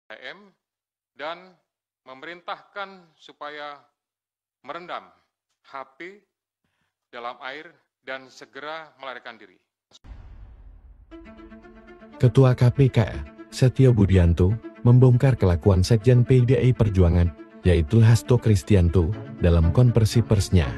HM dan memerintahkan supaya merendam HP dalam air dan segera melarikan diri. Ketua KPK, Setio Budianto, membongkar kelakuan Sekjen PDI Perjuangan, yaitu Hasto Kristianto, dalam konversi persnya.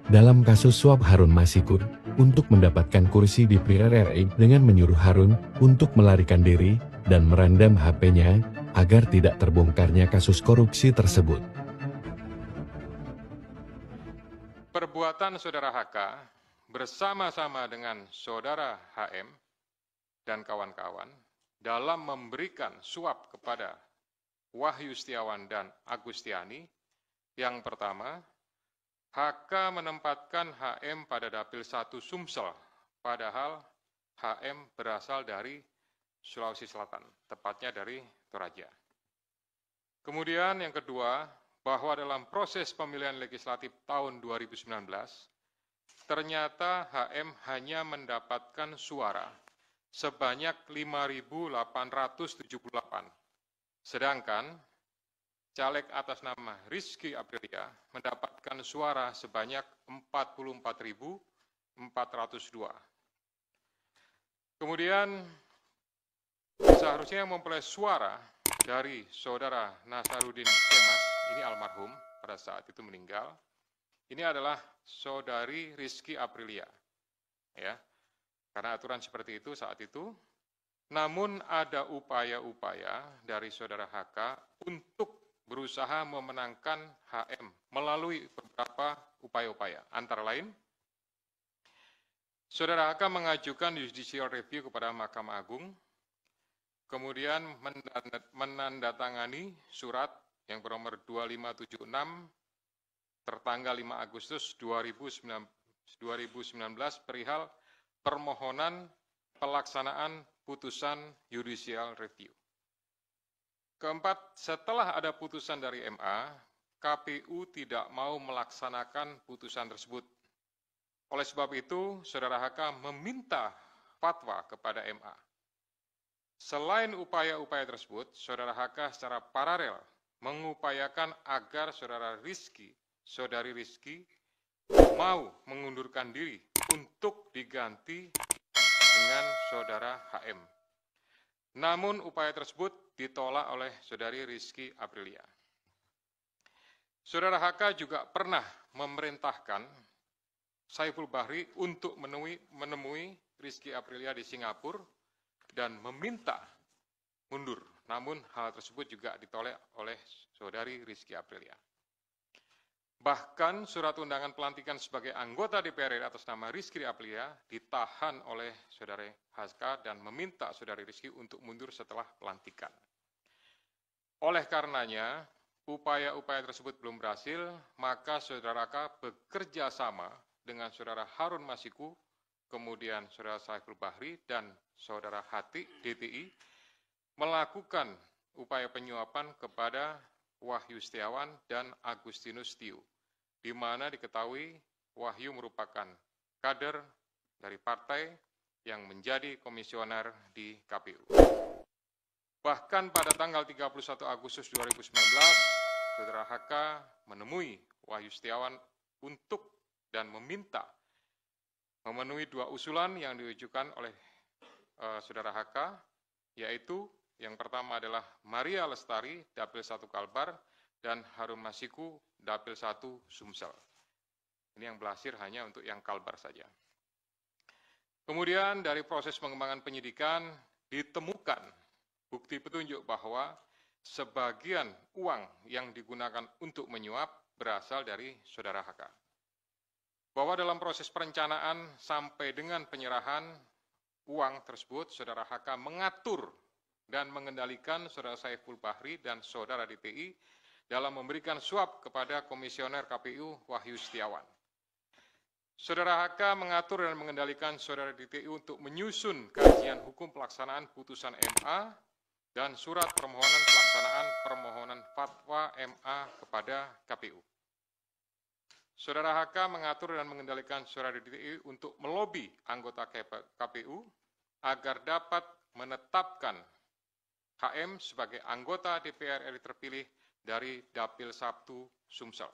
Dalam kasus suap Harun Masiku, untuk mendapatkan kursi di DPR RI dengan menyuruh Harun untuk melarikan diri dan merendam HP-nya agar tidak terbongkarnya kasus korupsi tersebut. Perbuatan saudara HK bersama-sama dengan saudara HM dan kawan-kawan dalam memberikan suap kepada Wahyu Setiawan dan Agustiani. Yang pertama, HK menempatkan HM pada Dapil 1 Sumsel, padahal HM berasal dari Sulawesi Selatan, tepatnya dari Toraja. Kemudian yang kedua, bahwa dalam proses pemilihan legislatif tahun 2019, ternyata HM hanya mendapatkan suara sebanyak 5.878, sedangkan caleg atas nama Rizky Aprilia mendapatkan suara sebanyak 44.402. Kemudian seharusnya memperoleh suara dari saudara Nasaruddin Kemas, ini almarhum pada saat itu meninggal, ini adalah saudari Rizky Aprilia, ya, karena aturan seperti itu saat itu. Namun ada upaya-upaya dari saudara HK untuk berusaha memenangkan HM melalui beberapa upaya-upaya. Antara lain, saudara HK mengajukan judicial review kepada Mahkamah Agung, kemudian menandatangani surat yang bernomor 2576 tertanggal 5 Agustus 2019 perihal permohonan pelaksanaan putusan judicial review. Keempat, setelah ada putusan dari MA, KPU tidak mau melaksanakan putusan tersebut. Oleh sebab itu, saudara HK meminta fatwa kepada MA. Selain upaya-upaya tersebut, saudara HK secara paralel mengupayakan agar saudari Rizky mau mengundurkan diri untuk diganti dengan saudara HM. Namun upaya tersebut ditolak oleh saudari Rizky Aprilia. Saudara HK juga pernah memerintahkan Saiful Bahri untuk menemui Rizky Aprilia di Singapura dan meminta mundur. Namun hal tersebut juga ditolak oleh saudari Rizky Aprilia. Bahkan surat undangan pelantikan sebagai anggota DPR RI atas nama Rizky Aprilia ditahan oleh saudara HK dan meminta saudari Rizky untuk mundur setelah pelantikan. Oleh karenanya, upaya-upaya tersebut belum berhasil, maka saudara HK bekerja sama dengan saudara Harun Masiku, kemudian saudara Saiful Bahri dan saudara Hati DTI melakukan upaya penyuapan kepada Wahyu Setiawan dan Agustinus Tio, di mana diketahui Wahyu merupakan kader dari partai yang menjadi komisioner di KPU. Bahkan pada tanggal 31 Agustus 2019, saudara HK menemui Wahyu Setiawan untuk dan meminta memenuhi dua usulan yang diajukan oleh saudara HK, yaitu yang pertama adalah Maria Lestari, Dapil 1 Kalbar, dan Harun Masiku, Dapil 1 Sumsel. Ini yang berhasil hanya untuk yang Kalbar saja. Kemudian dari proses pengembangan penyidikan ditemukan bukti petunjuk bahwa sebagian uang yang digunakan untuk menyuap berasal dari saudara HK. Bahwa dalam proses perencanaan sampai dengan penyerahan uang tersebut, saudara HK mengatur dan mengendalikan saudara Saiful Bahri dan saudara DTI dalam memberikan suap kepada komisioner KPU Wahyu Setiawan. Saudara HK mengatur dan mengendalikan saudara DTI untuk menyusun kajian hukum pelaksanaan putusan MA dan surat permohonan pelaksanaan permohonan fatwa MA kepada KPU. Saudara HK mengatur dan mengendalikan saudara DTI untuk melobi anggota KPU agar dapat menetapkan HM sebagai anggota DPR RI terpilih dari Dapil 1 Sumsel.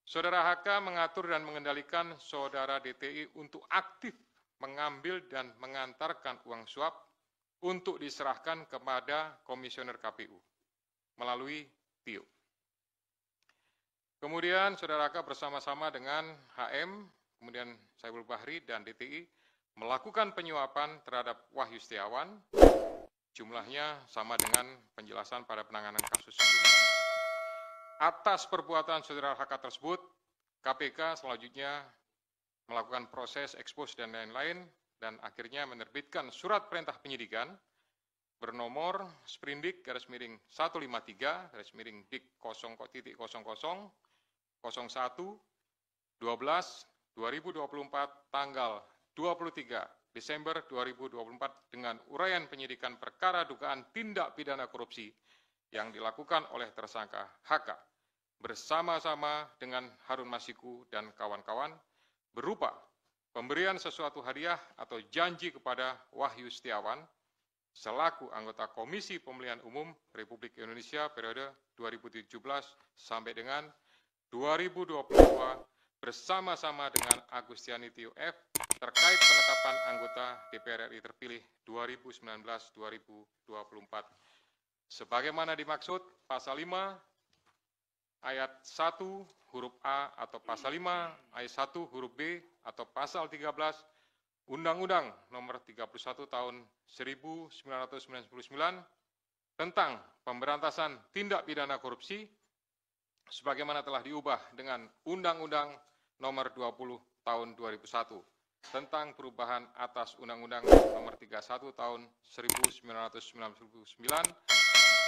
Saudara HK mengatur dan mengendalikan saudara DTI untuk aktif mengambil dan mengantarkan uang suap untuk diserahkan kepada Komisioner KPU melalui TIO. Kemudian saudara HK bersama-sama dengan HM, kemudian Saiful Bahri dan DTI melakukan penyuapan terhadap Wahyu Setiawan, jumlahnya sama dengan penjelasan pada penanganan kasus sebelumnya. Atas perbuatan saudara HK tersebut, KPK selanjutnya melakukan proses ekspos dan lain-lain dan akhirnya menerbitkan surat perintah penyidikan bernomor Sprindik /153/Dik 0.0001 12/2024 tanggal 23 Desember 2024 dengan uraian penyidikan perkara dugaan tindak pidana korupsi yang dilakukan oleh tersangka HK bersama-sama dengan Harun Masiku dan kawan-kawan berupa pemberian sesuatu hadiah atau janji kepada Wahyu Setiawan selaku anggota Komisi Pemilihan Umum Republik Indonesia periode 2017 sampai dengan 2022 bersama-sama dengan Agustiani Tio F terkait penetapan anggota DPR RI terpilih 2019-2024. Sebagaimana dimaksud pasal 5 ayat 1 huruf A atau pasal 5 ayat 1 huruf B atau pasal 13 Undang-Undang Nomor 31 Tahun 1999 tentang pemberantasan tindak pidana korupsi sebagaimana telah diubah dengan Undang-Undang Nomor 20 Tahun 2001 tentang perubahan atas Undang-Undang Nomor 31 Tahun 1999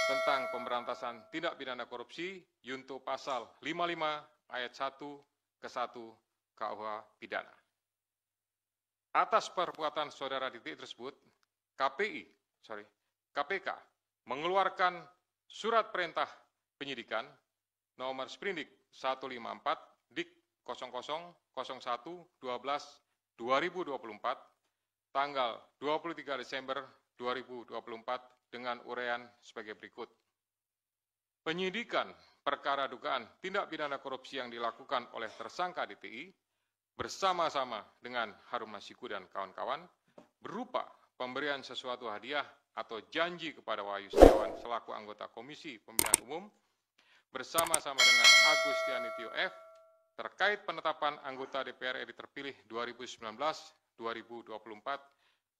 tentang pemberantasan tindak pidana korupsi junto pasal 55 ayat 1 ke 1 KUH pidana. Atas perbuatan saudara DTI tersebut, KPK mengeluarkan surat perintah penyidikan nomor Sprindik 154 Dik 0001/12/2024 tanggal 23 Desember 2024 dengan uraian sebagai berikut. Penyidikan perkara dugaan tindak pidana korupsi yang dilakukan oleh tersangka DTI bersama-sama dengan Harun Masiku dan kawan-kawan berupa pemberian sesuatu hadiah atau janji kepada Wahyu Setiawan selaku anggota Komisi Pemilihan Umum bersama-sama dengan Agustiani Tio F terkait penetapan anggota DPR RI terpilih 2019-2024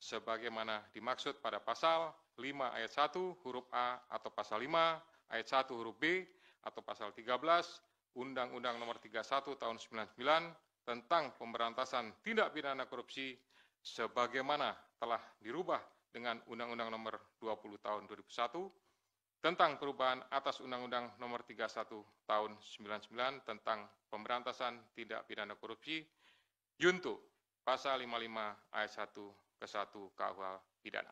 sebagaimana dimaksud pada pasal 5 ayat 1 huruf A atau pasal 5 ayat 1 huruf B atau pasal 13 Undang-Undang Nomor 31 Tahun 99 tentang pemberantasan tindak pidana korupsi sebagaimana telah dirubah dengan Undang-Undang Nomor 20 Tahun 2001 tentang perubahan atas Undang-Undang Nomor 31 Tahun 99 tentang pemberantasan tindak pidana korupsi junto pasal 55 ayat 1 ke 1 KUH pidana.